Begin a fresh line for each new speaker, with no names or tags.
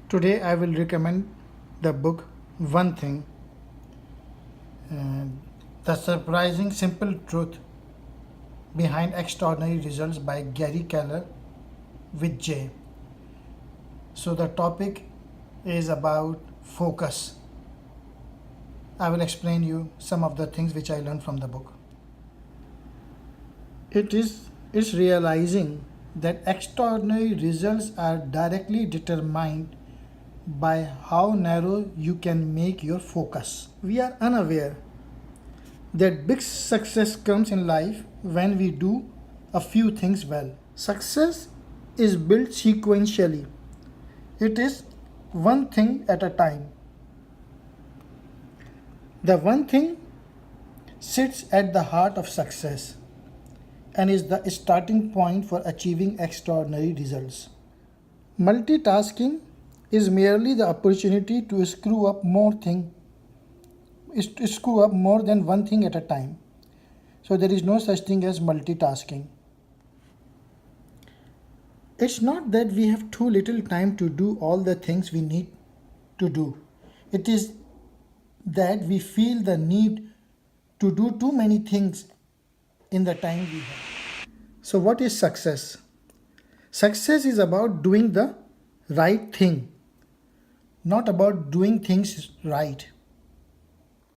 Today I will recommend the book One Thing, uh, The Surprising Simple Truth Behind Extraordinary Results by Gary Keller with J. So the topic is about focus. I will explain you some of the things which I learned from the book. It's realizing that extraordinary results are directly determined by how narrow you can make your focus. We are unaware that big success comes in life when we do a few things well. Success is built sequentially, it is one thing at a time. The one thing sits at the heart of success and is the starting point for achieving extraordinary results. Multitasking is merely the opportunity to screw up more than one thing at a time. So there is no such thing as multitasking. It's not that we have too little time to do all the things we need to do. It is that we feel the need to do too many things in the time we have. So what is success? Success is about doing the right thing, not about doing things right.